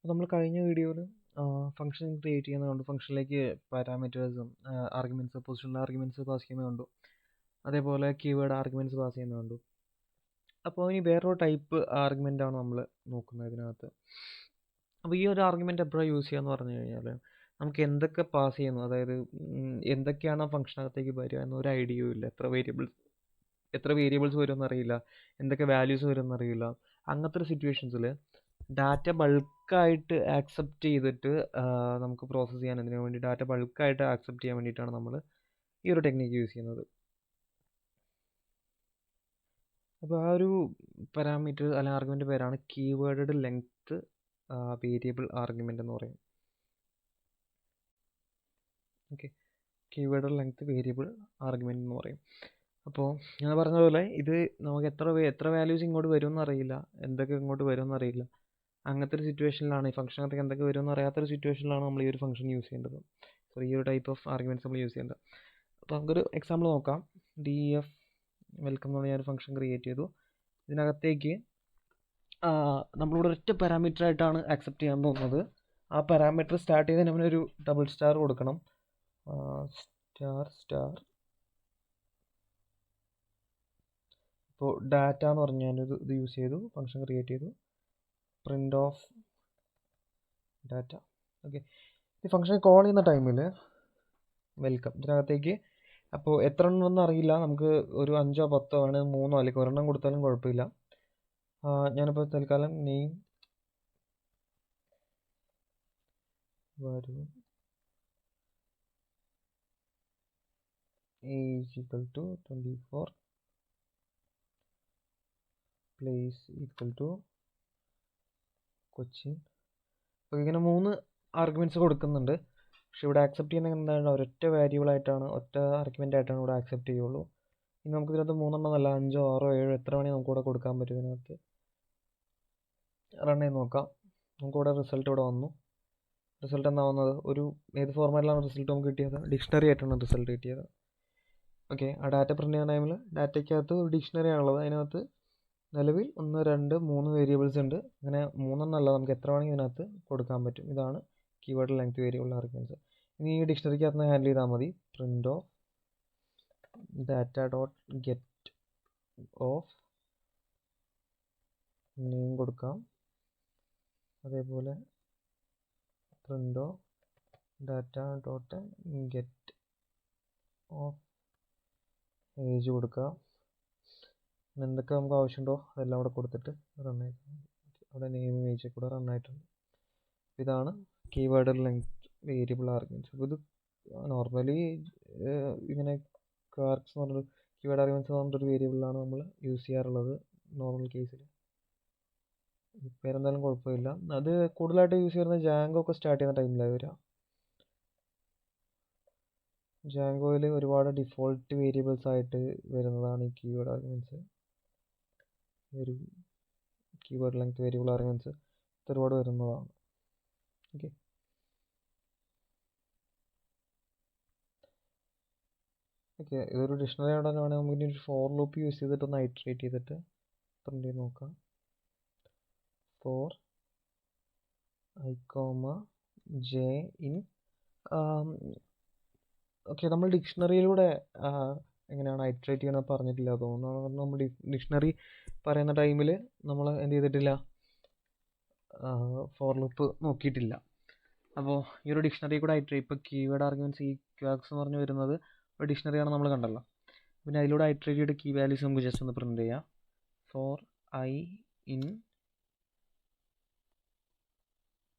നമ്മൾ കഴിഞ്ഞ വീഡിയോയിൽ ഫംഗ്ഷൻ ക്രിയേറ്റ് ചെയ്യുന്നത് കണ്ടു. ഫംഗ്ഷനിലേക്ക് പാരാമീറ്റേഴ്സും ആർഗ്യുമെൻറ്റ്സ് പൊസിഷണൽ ആർഗ്യുമെൻറ്റ്സ് പാസ് ചെയ്യുന്നത് കണ്ടു. അതേപോലെ കീവേഡ് ആർഗ്യുമെൻറ്റ്സ് പാസ് ചെയ്യുന്നത് കണ്ടു. അപ്പോൾ ഇനി വേറൊരു ടൈപ്പ് ആർഗ്യുമെൻ്റ് ആണ് നമ്മൾ നോക്കുന്നത് ഇതിനകത്ത്. അപ്പോൾ ഈ ഒരു ആർഗ്യുമെൻ്റ് എപ്പോഴാണ് യൂസ് ചെയ്യുക എന്ന് പറഞ്ഞു കഴിഞ്ഞാൽ നമുക്ക് എന്തൊക്കെ പാസ് ചെയ്യുന്നു, അതായത് എന്തൊക്കെയാണ് ഫംഗ്ഷനകത്തേക്ക് വരിക എന്നൊരു ഐഡിയയും ഇല്ല. എത്ര വേരിയബിൾസ് വരുമെന്ന് അറിയില്ല, എന്തൊക്കെ വാല്യൂസ് വരുമെന്ന് അറിയില്ല. അങ്ങനത്തെ ഒരു സിറ്റുവേഷൻസിൽ ഡാറ്റ ബൾക്കായിട്ട് ആക്സെപ്റ്റ് ചെയ്തിട്ട് നമുക്ക് പ്രോസസ്സ് ചെയ്യാൻ, അതിനു വേണ്ടി ഡാറ്റ ബൾക്കായിട്ട് ആക്സെപ്റ്റ് ചെയ്യാൻ വേണ്ടിയിട്ടാണ് നമ്മൾ ഈ ഒരു ടെക്നിക്ക് യൂസ് ചെയ്യുന്നത്. അപ്പോൾ ആ ഒരു പാരാമീറ്റർ അല്ലെങ്കിൽ ആർഗ്യുമെൻ്റ് പേരാണ് കീവേഡ് ലെങ്ത് വേരിയബിൾ ആർഗ്യുമെൻ്റ് എന്ന് പറയും. Okay, keyword length variable argument എന്ന് പറയും. അപ്പോൾ ഞാൻ പറഞ്ഞ പോലെ ഇത് നമുക്ക് എത്ര വാല്യൂസ് ഇങ്ങോട്ട് വരുമെന്ന് അറിയില്ല, എന്തൊക്കെ ഇങ്ങോട്ട് വരുമെന്ന് അറിയില്ല. അങ്ങനത്തെ ഒരു സിറ്റുവേഷനിലാണ്, ഈ ഫംഗ്ഷനകത്തേക്ക് എന്തൊക്കെ വരുമെന്ന് അറിയാത്തൊരു സിറ്റുവേഷനിലാണ് നമ്മൾ ഈ ഒരു ഫംഗ്ഷൻ യൂസ് ചെയ്യേണ്ടത്. സോ ഈ ഒരു ടൈപ്പ് ഓഫ് ആർഗ്യുമെൻറ്റ്സ് നമ്മൾ യൂസ് ചെയ്യേണ്ടത്. അപ്പോൾ നമുക്കൊരു എക്സാമ്പിൾ നോക്കാം. df വെൽക്കം എന്ന് പറഞ്ഞ ഒരു ഫംഗ്ഷൻ ക്രിയേറ്റ് ചെയ്തു. ഇതിനകത്തേക്ക് നമ്മളിവിടെ ഒറ്റ പാരാമീറ്റർ ആയിട്ടാണ് ആക്സെപ്റ്റ് ചെയ്യാൻ പോകുന്നത്. ആ പാരാമീറ്റർ സ്റ്റാർട്ട് ചെയ്ത് നമ്മളൊരു ഡബിൾ സ്റ്റാർ കൊടുക്കണം. സ്റ്റാർ ഇപ്പോൾ ഡാറ്റ എന്ന് പറഞ്ഞ് ഞാനൊരു ഇത് യൂസ് ചെയ്തു, ഫംഗ്ഷൻ ക്രിയേറ്റ് ചെയ്തു. Print of data. ഓക്കെ, ഈ ഫംഗ്ഷൻ കോൾ ചെയ്യുന്ന ടൈമിൽ വെൽക്കം ഇതിനകത്തേക്ക് അപ്പോൾ എത്ര എണ്ണം അറിയില്ല, നമുക്ക് ഒരു 5 or 10 ആണ്, 3 അല്ലെങ്കിൽ ഒരെണ്ണം കൊടുത്താലും കുഴപ്പമില്ല. ഞാനിപ്പോൾ തൽക്കാലം നെയിം വരും age equal to 24, place equal to Cochin. അപ്പോൾ ഇങ്ങനെ 3 ആർഗ്യുമെൻറ്റ്സ് കൊടുക്കുന്നുണ്ട്. പക്ഷെ ഇവിടെ ആക്സെപ്റ്റ് ചെയ്യുന്നത് എന്താണ്, ഒരൊറ്റ വേരിയബിൾ ആയിട്ടാണ്, ഒറ്റ ആർഗ്യുമെൻ്റ് ആയിട്ടാണ് ഇവിടെ ആക്സെപ്റ്റ് ചെയ്യുള്ളൂ. ഇനി നമുക്ക് ഇതിനകത്ത് 3 അല്ല 5 or 6 or 7 എത്ര വേണമെങ്കിൽ നമുക്കിവിടെ കൊടുക്കാൻ പറ്റും. ഇതിനകത്ത് റൺ ചെയ്ത് നോക്കാം. നമുക്കിവിടെ റിസൾട്ട് ഇവിടെ വന്നു. റിസൾട്ട് എന്താ വന്നത്, ഒരു ഏത് ഫോർമാറ്റിലാണ് റിസൾട്ട് നമുക്ക് കിട്ടിയത്, ഡിക്ഷണറി ആയിട്ടാണ് റിസൾട്ട് കിട്ടിയത്. ഓക്കെ, ആ ഡാറ്റ പ്രിൻ്റ് ചെയ്യുന്ന ടൈമിൽ ഡാറ്റയ്ക്കകത്ത് ഒരു ഡിക്ഷണറി ആണുള്ളത്. അതിനകത്ത് നിലവിൽ 1, 2, 3 വേരിയബിൾസ് ഉണ്ട്. അങ്ങനെ 3 എന്നല്ല, നമുക്ക് എത്ര വേണമെങ്കിൽ ഇതിനകത്ത് കൊടുക്കാൻ പറ്റും. ഇതാണ് കീവേഡ് ലെങ്ത് വേരിയബിൾ ആർഗ്യുമെൻറ്റ്സ്. ഇനി ഈ ഡിക്ഷണറിക്കകത്ത് ഹാൻഡിൽ ചെയ്താൽ മതി. Print of data dot get of name കൊടുക്കാം. അതേപോലെ print of data dot get of age കൊടുക്കുക. എന്തൊക്കെ നമുക്ക് ആവശ്യമുണ്ടോ അതെല്ലാം അവിടെ കൊടുത്തിട്ട് റൺ ആയിട്ടുണ്ട്. അവിടെ നെയിം ഏജ് കൂടെ റൺ ആയിട്ടുണ്ട്. ഇതാണ് കീവേഡ് ലെങ്ത് വേരിയബിൾ ആർഗ്യുമെൻറ്റ്സ്. അപ്പോൾ ഇത് നോർമലി ഇങ്ങനെ കാർക്സ് എന്ന് പറഞ്ഞൊരു കീവേഡ് ആർഗ്യുമെൻറ്റ്സ് എന്ന് പറഞ്ഞൊരു വേരിയബിളാണ് നമ്മൾ യൂസ് ചെയ്യാറുള്ളത് നോർമൽ കേസിൽ. പേരെന്തായാലും കുഴപ്പമില്ല. അത് കൂടുതലായിട്ട് യൂസ് ചെയ്യുന്നത് ജാങ്കോ ഒക്കെ സ്റ്റാർട്ട് ചെയ്യുന്ന ടൈമിലാണ് വരിക. ജാങ്കോയിൽ ഒരുപാട് ഡിഫോൾട്ട് വേരിയബിൾസ് ആയിട്ട് വരുന്നതാണ് ഈ കീവേഡ് ആർഗ്യുമെൻറ്റ്സ്. ഒരു കീവേഡ് ലെങ്ത് വേരിയബിൾ ആർഗ്യുമെൻറ്റ്സ് ഒരുപാട് വരുന്നതാണ്. ഓക്കെ, ഇതൊരു ഡിക്ഷണറി ആണെന്ന് നമുക്ക് ഒരു ഫോർ ലൂപ്പ് യൂസ് ചെയ്തിട്ട് ഒന്ന് ഐറ്ററേറ്റ് ചെയ്തിട്ട് പ്രിൻ്റ് ചെയ്ത് നോക്കാം. For i, j in. Okay, നമ്മൾ ഡിക്ഷണറിയിലൂടെ എങ്ങനെയാണ് ഐറ്ററേറ്റ് ചെയ്യണമെന്ന് പറഞ്ഞിട്ടില്ല തോന്നുന്നു. നമ്മൾ ഡിക്ഷണറി പറയുന്ന ടൈമിൽ നമ്മൾ എന്ത് ചെയ്തിട്ടില്ല, ഫോർ ലൂപ്പ് നോക്കിയിട്ടില്ല. അപ്പോൾ ഈ ഒരു ഡിക്ഷണറി കൂടെ ഐറ്ററേറ്റ്, ഇപ്പോൾ കീവേഡ് ആർഗ്യുമെൻറ്റ്സ് ഈ ക്വാക്സ് എന്ന് പറഞ്ഞ് വരുന്നത് ഒരു ഡിക്ഷണറിയാണ് നമ്മൾ കണ്ടല്ലോ. പിന്നെ അതിലൂടെ ഐറ്ററേറ്റ് ചെയ്തിട്ട് കീ വാല്യൂസ് നമുക്ക് ജസ്റ്റ് ഒന്ന് പ്രിൻ്റ് ചെയ്യാം. ഫോർ i in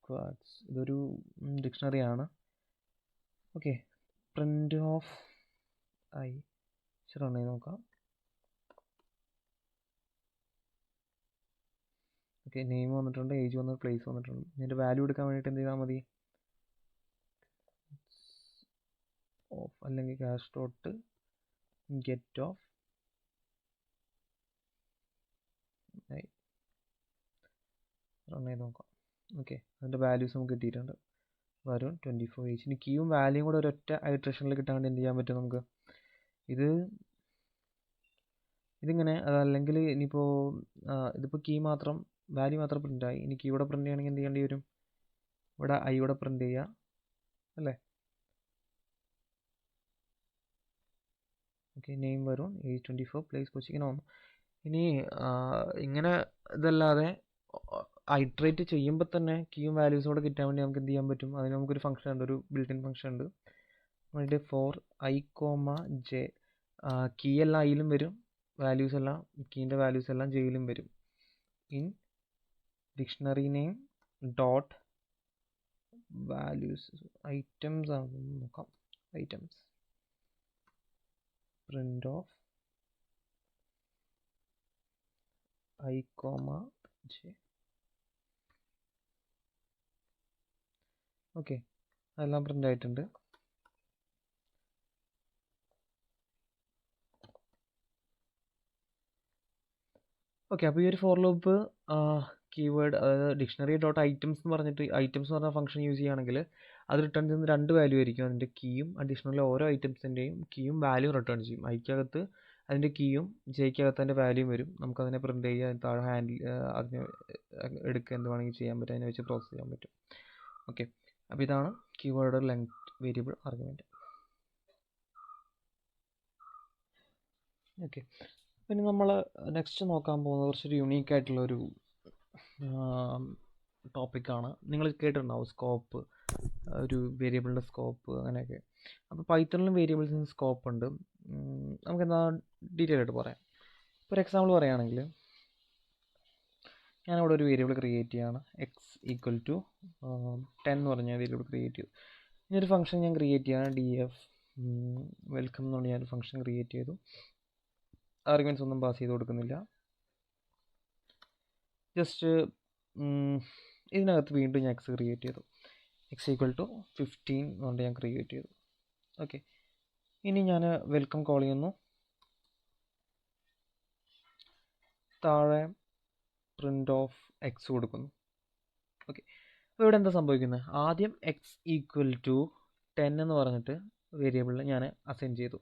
ക്വാക്സ്, ഇതൊരു ഡിക്ഷണറിയാണ്. Okay, print of i run ചെയ്ത് നോക്കാം. ഓക്കെ, നെയിം വന്നിട്ടുണ്ട്, ഏജ് വന്നിട്ട്, പ്ലേസ് വന്നിട്ടുണ്ട്. ഇതിൻ്റെ വാല്യൂ എടുക്കാൻ വേണ്ടിയിട്ട് എന്ത് ചെയ്താൽ മതി, ഓഫ് അല്ലെങ്കിൽ cash dot get of run ചെയ്ത് നോക്കാം. ഓക്കെ, അതിൻ്റെ വാല്യൂസ് നമുക്ക് കിട്ടിയിട്ടുണ്ട്. വരും 24 ഏജ്. ഇനി കീയും വാല്യൂയും കൂടെ ഒരൊറ്റ ഐറ്ററേഷനിൽ കിട്ടാൻ വേണ്ടി എന്ത് ചെയ്യാൻ പറ്റും നമുക്ക്, ഇതിങ്ങനെ, അതല്ലെങ്കിൽ ഇനിയിപ്പോൾ ഇതിപ്പോൾ കീ മാത്രം വാല്യൂ മാത്രം പ്രിൻ്റ് ആയി, ഇനി കീ കൂടെ പ്രിൻ്റ് ചെയ്യണമെങ്കിൽ എന്ത് ചെയ്യേണ്ടി വരും, ഇവിടെ ഐ ഇവിടെ പ്രിൻ്റ് ചെയ്യുക അല്ലേ. ഓക്കെ, നെയിം വരും A24 പ്ലേസ് കൊച്ചി ഇങ്ങനെ വന്നു. ഇനി ഇങ്ങനെ ഇതല്ലാതെ ഐട്രേറ്റ് ചെയ്യുമ്പോൾ തന്നെ കീയും വാല്യൂസോടെ കിട്ടാൻ വേണ്ടി നമുക്ക് എന്ത് ചെയ്യാൻ പറ്റും, അതിന് നമുക്കൊരു ഫംഗ്ഷൻ ഉണ്ട്, ഒരു ബിൽറ്റ് ഇൻ ഫംഗ്ഷൻ ഉണ്ട്. വേണ്ടി for I comma J, key എല്ലാം ഐയിലും വരും, വാല്യൂസ് എല്ലാം കീൻ്റെ വാല്യൂസ് എല്ലാം ജെയിലും വരും. In dictionary name dot values items ആണെന്ന് നോക്കാം, items print of I comma J. Okay, അതെല്ലാം പ്രിൻ്റ് ആയിട്ടുണ്ട്. ഓക്കെ, അപ്പോൾ ഈ ഒരു ഫോർ ലൂപ്പ് കീവേഡ്, അതായത് ഡിക്ഷണറി ഡോട്ട് ഐറ്റംസ് എന്ന് പറഞ്ഞിട്ട് ഐറ്റംസ് എന്ന് പറഞ്ഞ ഫംഗ്ഷൻ യൂസ് ചെയ്യുകയാണെങ്കിൽ അത് റിട്ടേൺ ചെയ്യുന്ന 2 വാല്യൂ ആയിരിക്കും. അതിൻ്റെ കീയും ഡിക്ഷണറിയിലെ ഓരോ ഐറ്റംസിൻ്റെയും കീയും വാല്യൂ റിട്ടേൺ ചെയ്യും. ഐക്കകത്ത് അതിൻ്റെ കീയും ജെയ്ക്കകത്ത് അതിൻ്റെ വാല്യൂയും വരും. നമുക്കതിനെ പ്രിൻ്റ് ചെയ്യുക, അതിന് താഴെ ഹാൻഡിൽ അതിനെ എടുക്കുക, എന്ത് വേണമെങ്കിൽ ചെയ്യാൻ പറ്റും, അതിനെ വെച്ച് പ്രോസസ്സ് ചെയ്യാൻ പറ്റും. ഓക്കെ, അപ്പോൾ ഇതാണ് keyword length variable argument. Okay, പിന്നെ നമ്മൾ നെക്സ്റ്റ് നോക്കാൻ പോകുന്നത് കുറച്ചൊരു യുണീക്ക് ആയിട്ടുള്ളൊരു ടോപ്പിക്കാണ്. നിങ്ങൾ കേട്ടിട്ടുണ്ടാവും സ്കോപ്പ്, ഒരു വേരിയബിളിൻ്റെ സ്കോപ്പ് അങ്ങനെയൊക്കെ. അപ്പോൾ പൈത്തണിലും വേരിയബിൾസിന് സ്കോപ്പ് ഉണ്ട്. നമുക്കെന്താ ഡീറ്റെയിൽ ആയിട്ട് പറയാം. ഒരു എക്സാമ്പിൾ പറയുകയാണെങ്കിൽ ഞാനിവിടെ ഒരു വേരിയബിൾ ക്രിയേറ്റ് ചെയ്യുകയാണ്, എക്സ് ഈക്വൽ ടു 10 എന്ന് പറഞ്ഞ വേരിയബിൾ ക്രിയേറ്റ് ചെയ്തു. ഇനി ഒരു ഫംഗ്ഷൻ ഞാൻ ക്രിയേറ്റ് ചെയ്യുകയാണ്, DF വെൽക്കം എന്നുകൊണ്ട് ഞാനൊരു ഫംഗ്ഷൻ ക്രിയേറ്റ് ചെയ്തു. ആർഗ്യുമെൻറ്റ്സ് ഒന്നും പാസ് ചെയ്ത് കൊടുക്കുന്നില്ല. ജസ്റ്റ് ഇതിനകത്ത് വീണ്ടും ഞാൻ എക്സ് ക്രിയേറ്റ് ചെയ്തു, എക്സ് ഈക്വൽ ടു 15 എന്നുകൊണ്ട് ഞാൻ ക്രിയേറ്റ് ചെയ്തു. ഓക്കെ, ഇനി ഞാൻ വെൽക്കം കോൾ ചെയ്യുന്നു, താഴെ പ്രിൻ്റ് ഓഫ് എക്സ് കൊടുക്കുന്നു. ഓക്കെ, അപ്പോൾ ഇവിടെ എന്താ സംഭവിക്കുന്നത്, ആദ്യം എക്സ് ഈക്വൽ ടു 10 എന്ന് പറഞ്ഞിട്ട് വേരിയബിളിൽ ഞാൻ അസൈൻ ചെയ്തു.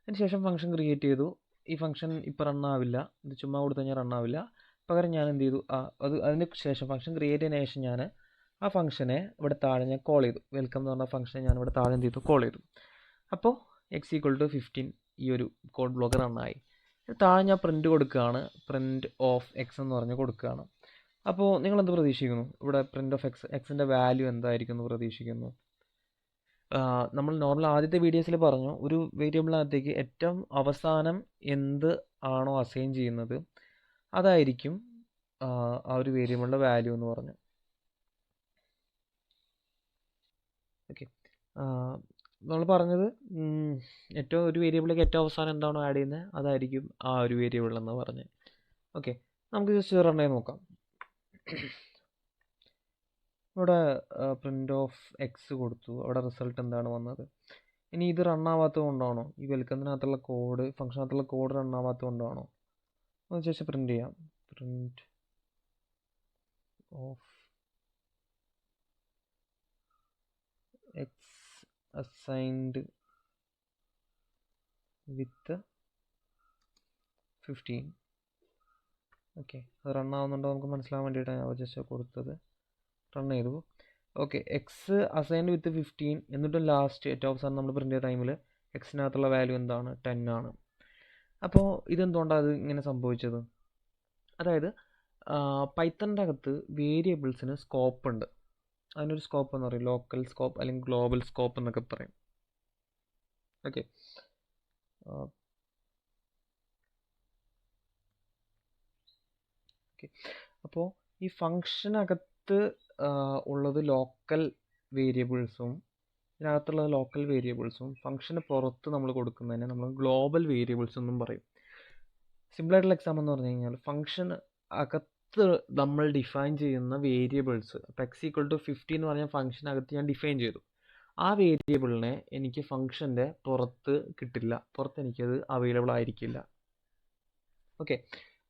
അതിനുശേഷം ഫംഗ്ഷൻ ക്രിയേറ്റ് ചെയ്തു. ഈ ഫംഗ്ഷൻ ഇപ്പോൾ റണ്ണാവില്ല, ഇത് ചുമ്മാ കൊടുത്തു കഴിഞ്ഞാൽ റണ്ണാവില്ല. പകരം ഞാൻ എന്ത് ചെയ്തു, അതിന് ശേഷം ഫംഗ്ഷൻ ക്രിയേറ്റ് ചെയ്തതിന് ശേഷം ഞാൻ ആ ഫംഗ്ഷനെ ഇവിടെ താഴെ ഞാൻ കോൾ ചെയ്തു. വെൽക്കം എന്ന് പറഞ്ഞ ഫംഗ്ഷനെ ഞാൻ ഇവിടെ താഴെ എന്ത് ചെയ്തു, കോൾ ചെയ്തു. അപ്പോൾ എക്സ് ഈക്വൽ ടു 15 ഈ ഒരു കോഡ് ബ്ലോക്ക് റണ്ണായി. താഴെ ഞാൻ പ്രിൻ്റ് കൊടുക്കുകയാണ്, പ്രിൻ്റ് ഓഫ് എക്സ് എന്ന് പറഞ്ഞ് കൊടുക്കുകയാണ്. അപ്പോൾ നിങ്ങൾ എന്ത് പ്രതീക്ഷിക്കുന്നു, ഇവിടെ പ്രിൻ്റ് ഓഫ് എക്സിൻ്റെ വാല്യൂ എന്തായിരിക്കും എന്ന് പ്രതീക്ഷിക്കുന്നു? നമ്മൾ നോർമൽ ആദ്യത്തെ വീഡിയോസിൽ പറഞ്ഞു, ഒരു വേരിയബിളിനകത്തേക്ക് ഏറ്റവും അവസാനം എന്ത് ആണോ അസൈൻ ചെയ്യുന്നത് അതായിരിക്കും ആ ഒരു വേരിയബിളിൻ്റെ വാല്യൂ എന്ന് പറഞ്ഞു. ഓക്കെ, നമ്മൾ പറഞ്ഞത് ഏറ്റവും ഒരു വേരിയബിളിലേക്ക് ഏറ്റവും അവസാനം എന്താണോ ആഡ് ചെയ്യുന്നത് അതായിരിക്കും ആ ഒരു വേരിയബിൾ എന്ന് പറഞ്ഞ്. ഓക്കെ, നമുക്ക് ജസ്റ്റ് റൺ ചെയ്ത് നോക്കാം. ഇവിടെ പ്രിൻ്റ് ഓഫ് എക്സ് കൊടുത്തു, അവിടെ റിസൾട്ട് എന്താണ് വന്നത്. ഇനി ഇത് റണ്ണാവാത്തത് കൊണ്ടാണോ, ഈ വെൽക്കത്തിനകത്തുള്ള കോഡ് ഫംഗ്ഷനകത്തുള്ള കോഡ് റണ്ണാവാത്തത് കൊണ്ടാണോ എന്ന് ശേഷം പ്രിൻ്റ് ചെയ്യാം, print of X assigned with 15. Okay, അത് റണ്ണാവുന്നുണ്ടോ നമുക്ക് മനസ്സിലാവാൻ വേണ്ടിയിട്ടാണ് ഞാൻ ജസ്റ്റ് കൊടുത്തത്. റൺ ചെയ്തു. ഓക്കെ, എക്സ് അസൈൻഡ് വിത്ത് 15 എന്നിട്ടും ലാസ്റ്റ് ഏറ്റവും അവസാനം നമ്മൾ പ്രിൻ്റ് ചെയ്ത ടൈമിൽ എക്സിനകത്തുള്ള വാല്യൂ എന്താണ്, 10 ആണ്. അപ്പോൾ ഇതെന്തുകൊണ്ടാണ് അത് ഇങ്ങനെ സംഭവിച്ചത്? അതായത് പൈത്തണിൻ്റെ അകത്ത് വേരിയബിൾസിന് സ്കോപ്പ് ഉണ്ട്. അതിനൊരു സ്കോപ്പ് എന്ന് പറയും ലോക്കൽ സ്കോപ്പ് അല്ലെങ്കിൽ ഗ്ലോബൽ സ്കോപ്പ് എന്നൊക്കെ പറയും. ഓക്കെ, അപ്പോൾ ഈ ഫംഗ്ഷനകത്ത് ഉള്ളത് ലോക്കൽ വേരിയബിൾസും ഇതിനകത്തുള്ളത് ലോക്കൽ വേരിയബിൾസും ഫംഗ്ഷന് പുറത്ത് നമ്മൾ കൊടുക്കുന്നതിന് നമ്മൾ ഗ്ലോബൽ വേരിയബിൾസ് എന്നും പറയും. സിമ്പിളായിട്ടുള്ള എക്സാമ്പിൾ എന്ന് പറഞ്ഞു കഴിഞ്ഞാൽ ഫംഗ്ഷൻ അകത്ത് നമ്മൾ ഡിഫൈൻ ചെയ്യുന്ന വേരിയബിൾസ്, അപ്പോൾ എക്സ് ഈക്വൽ ടു 50 എന്ന് പറഞ്ഞ ഫംഗ്ഷനകത്ത് ഞാൻ ഡിഫൈൻ ചെയ്തു. ആ വേരിയബിളിനെ എനിക്ക് ഫംഗ്ഷൻ്റെ പുറത്ത് കിട്ടില്ല, പുറത്ത് എനിക്കത് അവൈലബിൾ ആയിരിക്കില്ല. ഓക്കെ,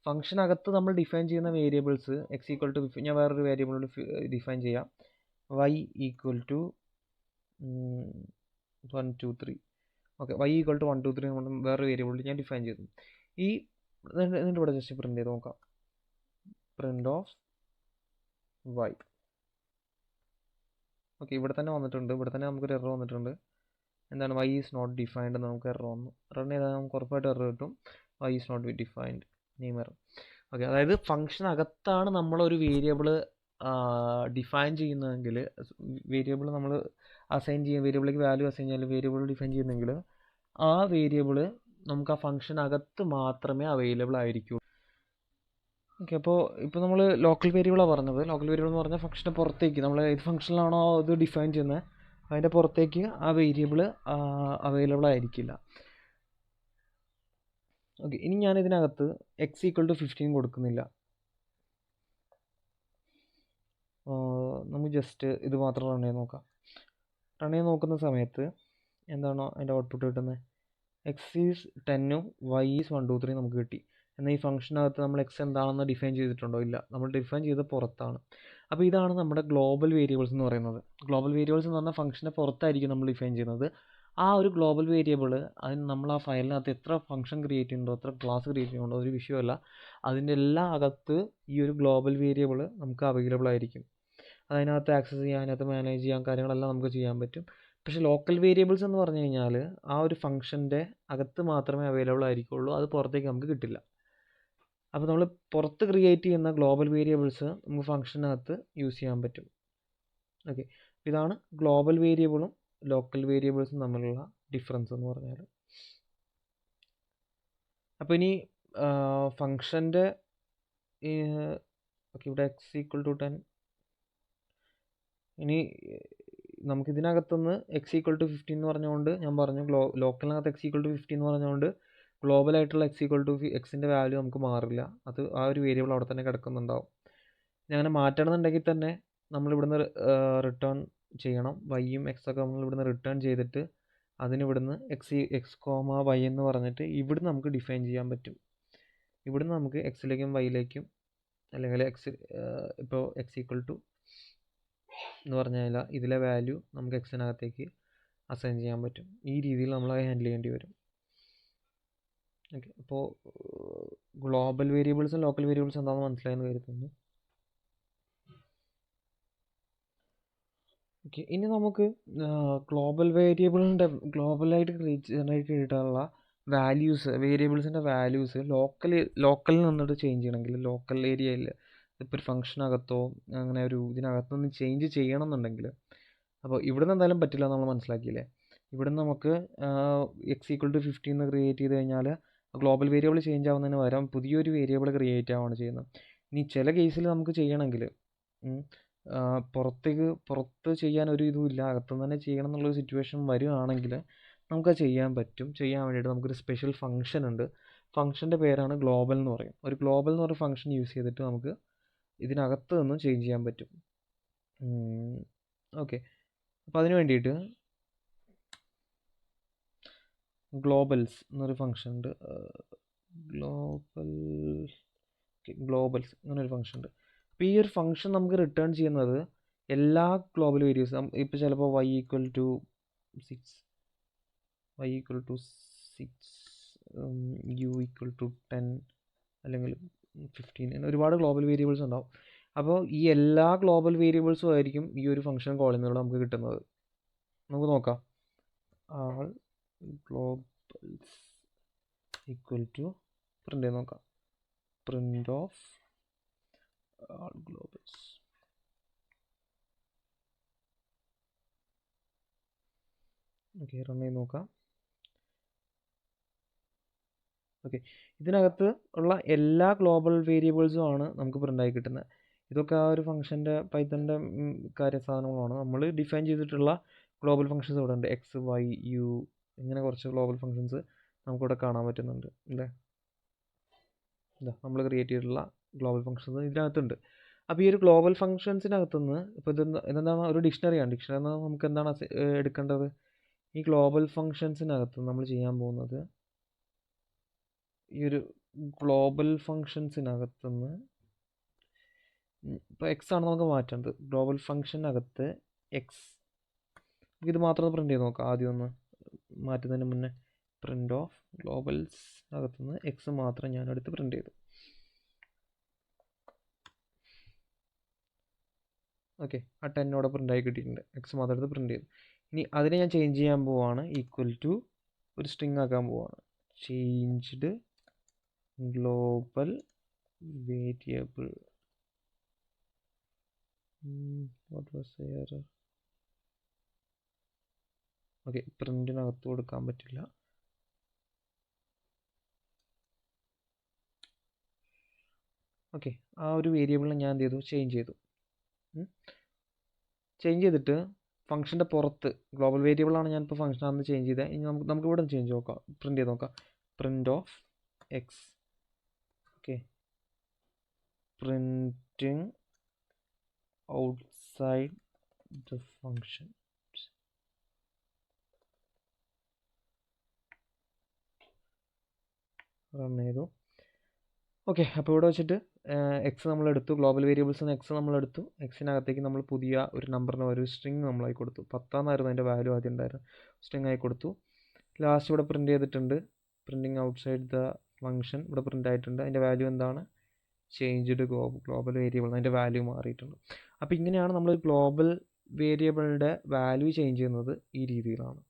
ഫംഗ്ഷനകത്ത് നമ്മൾ ഡിഫൈൻ ചെയ്യുന്ന വേരിയബിൾസ് എക്സ് ഈക്വൽ ടു, ഞാൻ വേറൊരു വേരിയബിളോട് ഡിഫൈൻ ചെയ്യാം, Y equal to 1 2 3. Okay, Y equal to 1 2 3 കൊണ്ട് വേറൊരു വേരിയബിളിൽ ഞാൻ ഡിഫൈൻ ചെയ്തു. ഈ എന്നിട്ട് ഇവിടെ ജസ്റ്റ് പ്രിൻ്റ് ചെയ്ത് നോക്കാം, പ്രിൻ്റ് ഓഫ് വൈ. ഓക്കെ, ഇവിടെ തന്നെ വന്നിട്ടുണ്ട്. ഇവിടെ തന്നെ നമുക്കൊരു എറർ വന്നിട്ടുണ്ട്. എന്താണ് വൈ ഈസ് നോട്ട് ഡിഫൈൻഡ് എന്ന് നമുക്ക് എറർ വന്നു. റൺ ചെയ്താൽ നമുക്ക് ഉറപ്പായിട്ട് എറർ കിട്ടും. Y is not defined name error. Okay, അതായത് ഫംഗ്ഷനകത്താണ് നമ്മളൊരു വേരിയബിൾ ഡിഫൈൻ ചെയ്യുന്നതെങ്കിൽ, വേരിയബിൾ നമ്മൾ അസൈൻ ചെയ്യുക, വേരിയബിളിലേക്ക് വാല്യൂ അസൈൻ ചെയ്യാൻ വേരിയബിൾ ഡിഫൈൻ ചെയ്യുന്നെങ്കിൽ ആ വേരിയബിൾ നമുക്ക് ആ ഫംഗ്ഷനകത്ത് മാത്രമേ അവൈലബിൾ ആയിരിക്കൂ. ഓക്കെ, അപ്പോൾ ഇപ്പോൾ നമ്മൾ ലോക്കൽ വേരിയബിളാണ് പറഞ്ഞത്. ലോക്കൽ വേരിയബിൾ എന്ന് പറഞ്ഞാൽ ഫംഗ്ഷന് പുറത്തേക്ക് നമ്മൾ ഏത് ഫംഗ്ഷനിലാണോ അത് ഡിഫൈൻ ചെയ്യുന്നത് അതിൻ്റെ പുറത്തേക്ക് ആ വേരിയബിൾ അവൈലബിൾ ആയിരിക്കില്ല. ഓക്കെ, ഇനി ഞാൻ ഇതിനകത്ത് എക്സ് ഈക്വൽ ടു 15 കൊടുക്കുന്നില്ല. നമുക്ക് ജസ്റ്റ് ഇത് മാത്രം റൺ ചെയ്ത് നോക്കാം. റൺ ചെയ്ത് നോക്കുന്ന സമയത്ത് എന്താണോ അതിൻ്റെ ഔട്ട്പുട്ട് കിട്ടുന്നത്, എക്സ് ഈസ് 10ഉം വൈ ഈസ് 1 2 3 നമുക്ക് കിട്ടി. എന്നാൽ ഈ ഫംഗ്ഷനകത്ത് നമ്മൾ എക്സ് എന്താണെന്ന് ഡിഫൈൻ ചെയ്തിട്ടുണ്ടോ? ഇല്ല, നമ്മൾ ഡിഫൈൻ ചെയ്ത് പുറത്താണ്. അപ്പോൾ ഇതാണ് നമ്മുടെ ഗ്ലോബൽ വേരിയബിൾസ് എന്ന് പറയുന്നത്. ഗ്ലോബൽ വേരിയബിൾസ് എന്ന് പറഞ്ഞാൽ ഫംഗ്ഷനെ പുറത്തായിരിക്കും നമ്മൾ ഡിഫൈൻ ചെയ്യുന്നത്. ആ ഒരു ഗ്ലോബൽ വേരിയബിൾ അതിന് നമ്മൾ ആ ഫയലിനകത്ത് എത്ര ഫംഗ്ഷൻ ക്രിയേറ്റ് ചെയ്യുന്നുണ്ടോ, എത്ര ക്ലാസ് ക്രിയേറ്റ് ചെയ്യുന്നുണ്ടോ ഒരു വിഷയമല്ല, അതിൻ്റെ എല്ലാ അകത്ത് ഈ ഒരു ഗ്ലോബൽ വേരിയബിൾ നമുക്ക് അവൈലബിൾ ആയിരിക്കും. അതിനകത്ത് ആക്സസ് ചെയ്യാൻ, അതിനകത്ത് മാനേജ് ചെയ്യാൻ, കാര്യങ്ങളെല്ലാം നമുക്ക് ചെയ്യാൻ പറ്റും. പക്ഷേ ലോക്കൽ വേരിയബിൾസ് എന്ന് പറഞ്ഞു കഴിഞ്ഞാൽ ആ ഒരു ഫംഗ്ഷൻ്റെ അകത്ത് മാത്രമേ അവൈലബിൾ ആയിരിക്കുള്ളൂ, അത് പുറത്തേക്ക് നമുക്ക് കിട്ടില്ല. അപ്പോൾ നമ്മൾ പുറത്ത് ക്രിയേറ്റ് ചെയ്യുന്ന ഗ്ലോബൽ വേരിയബിൾസ് നമുക്ക് ഫംഗ്ഷനകത്ത് യൂസ് ചെയ്യാൻ പറ്റും. ഓക്കെ, ഇതാണ് ഗ്ലോബൽ വേരിയബിളും ലോക്കൽ വേരിയബിൾസും തമ്മിലുള്ള ഡിഫറൻസ് എന്ന് പറഞ്ഞാൽ. അപ്പോൾ ഇനി ഫംഗ്ഷൻ്റെ ഓക്കെ, ഇവിടെ എക്സ് ഈക്വൽ ടു 10. ഇനി നമുക്കിതിനകത്തുനിന്ന് എക്സ് ഈക്വൽ ടു 15 എന്ന് പറഞ്ഞുകൊണ്ട് ഞാൻ പറഞ്ഞു, ലോക്കലിനകത്ത് എക്സ് ഈക്വൽ ടു 15 എന്ന് പറഞ്ഞുകൊണ്ട് ഗ്ലോബലായിട്ടുള്ള എക്സ് ഈക്വൽ ടു എക്സിൻ്റെ വാല്യൂ നമുക്ക് മാറില്ല. അത് ആ ഒരു വേരിയബിൾ അവിടെ തന്നെ കിടക്കുന്നുണ്ടാവും. ഇനി അങ്ങനെ മാറ്റണമെന്നുണ്ടെങ്കിൽ തന്നെ നമ്മളിവിടുന്ന് റിട്ടേൺ ചെയ്യണം. വൈയും എക്സൊക്കെ നമ്മളിവിടുന്ന് റിട്ടേൺ ചെയ്തിട്ട് അതിനിവിടുന്ന് എക്സ് കോമ വൈ എന്ന് പറഞ്ഞിട്ട് ഇവിടുന്ന് നമുക്ക് ഡിഫൈൻ ചെയ്യാൻ പറ്റും. ഇവിടുന്ന് നമുക്ക് എക്സിലേക്കും വൈയിലേക്കും അല്ലെങ്കിൽ ഇപ്പോൾ എക്സ് ഈക്വൽ ടു എന്ന് പറഞ്ഞു കഴിഞ്ഞാൽ ഇതിലെ വാല്യൂ നമുക്ക് എക്സിനകത്തേക്ക് അസൈൻ ചെയ്യാൻ പറ്റും. ഈ രീതിയിൽ നമ്മൾ ഹാൻഡിൽ ചെയ്യേണ്ടി വരും. ഓക്കെ, അപ്പോൾ ഗ്ലോബൽ വേരിയബിൾസും ലോക്കൽ വേരിയബിൾസും എന്താണെന്ന് മനസ്സിലായെന്ന് കരുതുന്നു. ഓക്കെ, ഇനി നമുക്ക് ഗ്ലോബൽ വേരിയബിളിൻ്റെ ഗ്ലോബലായിട്ട് ജനറേറ്റ് ചെയ്തിട്ടുള്ള വാല്യൂസ്, വേരിയബിൾസിൻ്റെ വാല്യൂസ് ലോക്കലിൽ നിന്നിട്ട് ചേഞ്ച് ചെയ്യണമെങ്കിൽ, ലോക്കൽ ഏരിയയിൽ ഇപ്പോൾ ഒരു ഫംഗ്ഷനകത്തോ അങ്ങനെ ഒരു ഇതിനകത്തൊന്ന് ചേഞ്ച് ചെയ്യണമെന്നുണ്ടെങ്കിൽ, അപ്പോൾ ഇവിടുന്ന് എന്തായാലും പറ്റില്ല നമ്മൾ മനസ്സിലാക്കിയില്ലേ. ഇവിടുന്ന് നമുക്ക് എക്സ് ഈക്വൽ ടു 15 എന്ന് ക്രിയേറ്റ് ചെയ്ത് കഴിഞ്ഞാൽ ഗ്ലോബൽ വേരിയബിൾ ചേഞ്ച് ആവുന്നതിന് പകരം പുതിയൊരു വേരിയബിൾ ക്രിയേറ്റ് ആവുകയാണ് ചെയ്യുന്നത്. ഇനി ചില കേസിൽ നമുക്ക് ചെയ്യണമെങ്കിൽ പുറത്ത് ചെയ്യാൻ ഒരു ഇതുമില്ല, അകത്തുനിന്ന് തന്നെ ചെയ്യണം എന്നുള്ളൊരു സിറ്റുവേഷൻ വരികയാണെങ്കിൽ നമുക്കത് ചെയ്യാൻ പറ്റും. ചെയ്യാൻ വേണ്ടിയിട്ട് നമുക്കൊരു സ്പെഷ്യൽ ഫംഗ്ഷൻ ഉണ്ട്. ഫംഗ്ഷൻ്റെ പേരാണ് ഗ്ലോബൽ എന്ന് പറയും. ഒരു ഗ്ലോബൽ എന്ന് പറയുന്ന ഫംഗ്ഷൻ യൂസ് ചെയ്തിട്ട് നമുക്ക് ഇതിനകത്ത് നിന്നും ചേഞ്ച് ചെയ്യാൻ പറ്റും. ഓക്കെ, അപ്പോൾ അതിന് വേണ്ടിയിട്ട് ഗ്ലോബൽസ് എന്നൊരു ഫംഗ്ഷൻ ഉണ്ട്. ഗ്ലോബൽസ് അങ്ങനൊരു ഫംഗ്ഷൻ ഉണ്ട്. അപ്പോൾ ഈ ഒരു ഫംഗ്ഷൻ നമുക്ക് റിട്ടേൺ ചെയ്യുന്നത് എല്ലാ ഗ്ലോബൽ വേരിയബിൾസും, ഇപ്പോൾ ചിലപ്പോൾ Y equal to 6, U equal to 10 അല്ലെങ്കിൽ 15, അങ്ങനെ ഒരുപാട് ഗ്ലോബൽ വേരിയബിൾസ് ഉണ്ടാവും. അപ്പോൾ ഈ എല്ലാ ഗ്ലോബൽ വേരിയബിൾസും ആയിരിക്കും ഈ ഒരു ഫംഗ്ഷൻ കോൾ ചെയ്യുന്നതിലൂടെ നമുക്ക് കിട്ടുന്നത്. നമുക്ക് നോക്കാം. All globals equal to print ചെയ്ത് നോക്കാം. Print of all globals. Okay, run ചെയ്ത് നോക്കാം. ഓക്കെ, ഇതിനകത്ത് ഉള്ള എല്ലാ ഗ്ലോബൽ വേരിയബിൾസും ആണ് നമുക്ക് പ്രിൻ്റായി കിട്ടുന്നത്. ഇതൊക്കെ ആ ഒരു ഫംഗ്ഷൻ്റെ പൈത്തണിൻ്റെ കാര്യസാധനങ്ങളാണ്. നമ്മൾ ഡിഫൈൻ ചെയ്തിട്ടുള്ള ഗ്ലോബൽ ഫംഗ്ഷൻസ് ഇവിടെ ഉണ്ട്. എക്സ്, വൈ, യു, ഇങ്ങനെ കുറച്ച് ഗ്ലോബൽ ഫംഗ്ഷൻസ് നമുക്കിവിടെ കാണാൻ പറ്റുന്നുണ്ട് അല്ലേ. ഇതാ നമ്മൾ ക്രിയേറ്റ് ചെയ്തിട്ടുള്ള ഗ്ലോബൽ ഫംഗ്ഷൻസ് ഇതിനകത്തുണ്ട്. അപ്പോൾ ഈ ഒരു ഗ്ലോബൽ ഫംഗ്ഷൻസിനകത്തുനിന്ന് ഇപ്പോൾ ഇതെന്താണ്, ഒരു ഡിക്ഷണറിയാണ്. ഡിക്ഷണറി എന്ന് നമുക്ക് എന്താണ് എടുക്കേണ്ടത്? ഈ ഗ്ലോബൽ ഫംഗ്ഷൻസിനകത്ത് നമ്മൾ ചെയ്യാൻ പോകുന്നത്, ഈ ഒരു ഗ്ലോബൽ ഫംഗ്ഷൻസിനകത്തുനിന്ന് ഇപ്പോൾ എക്സ് ആണ് നമുക്ക് മാറ്റേണ്ടത്. ഗ്ലോബൽ ഫംഗ്ഷനകത്ത് എക്സ്, ഇത് മാത്രം പ്രിൻ്റ് ചെയ്ത് നോക്കാം. ആദ്യം ഒന്ന് മാറ്റുന്നതിന് മുന്നേ പ്രിൻ്റ് ഓഫ് ഗ്ലോബൽസ് അകത്തുനിന്ന് എക്സ് മാത്രം ഞാൻ എടുത്ത് പ്രിൻ്റ് ചെയ്തു. ഓക്കെ, ആ 10 അവിടെ പ്രിൻ്റായി കിട്ടിയിട്ടുണ്ട്. എക്സ് മാത്രം എടുത്ത് പ്രിൻ്റ് ചെയ്തു. ഇനി അതിനെ ഞാൻ ചേഞ്ച് ചെയ്യാൻ പോവാണ്. ഈക്വൽ ടു ഒരു സ്ട്രിങ് ആക്കാൻ പോവാണ്. Changed global variable. What was the error? Okay, പ്രിൻറ്റിനകത്ത് കൊടുക്കാൻ പറ്റില്ല. ഓക്കെ, ആ ഒരു വേരിയബിളിനെ ഞാൻ എന്ത് ചെയ്തു? ചേഞ്ച് ചെയ്തു. ചേഞ്ച് ചെയ്തിട്ട് ഫംഗ്ഷൻ്റെ പുറത്ത് ഗ്ലോബൽ വേരിയബിളാണ് ഞാനിപ്പോൾ ഫംഗ്ഷനാണെന്ന് ചേഞ്ച് ചെയ്തത്. ഇനി നമുക്ക് ഇവിടെ ചേഞ്ച് നോക്കാം, പ്രിൻ്റ് ചെയ്ത് നോക്കാം. Print of X. Okay, printing outside the function. Run ചെയ്തു. ഓക്കെ, അപ്പോൾ ഇവിടെ വെച്ചിട്ട് എക്സ് നമ്മളെടുത്തു, ഗ്ലോബൽ വേരിയബിൾസ് നിന്ന് എക്സ് നമ്മളെടുത്തു. എക്സിനകത്തേക്ക് നമ്മൾ പുതിയ ഒരു നമ്പറിന് ഒരു സ്ട്രിങ് നമ്മളായി കൊടുത്തു. 10 എന്നായിരുന്നു അതിൻ്റെ വാല്യൂ ആദ്യം ഉണ്ടായിരുന്നു. സ്ട്രിങ് ആയി കൊടുത്തു. ലാസ്റ്റ് ഇവിടെ പ്രിൻ്റ് ചെയ്തിട്ടുണ്ട്. പ്രിൻറ്റിങ് ഔട്ട്സൈഡ് ദ ഫംഗ്ഷൻ ഇവിടെ പ്രിൻ്റ് ആയിട്ടുണ്ട്. അതിൻ്റെ വാല്യൂ എന്താണ്? Changed global variable. അതിൻ്റെ വാല്യൂ മാറിയിട്ടുണ്ട്. അപ്പോൾ ഇങ്ങനെയാണ് നമ്മൾ ഗ്ലോബൽ വേരിയബിളിൻ്റെ വാല്യൂ ചേഞ്ച് ചെയ്യുന്നത്. ഈ രീതിയിലാണ്.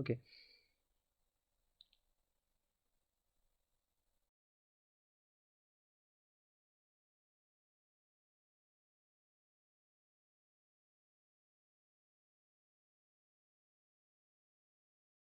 ഓക്കെ,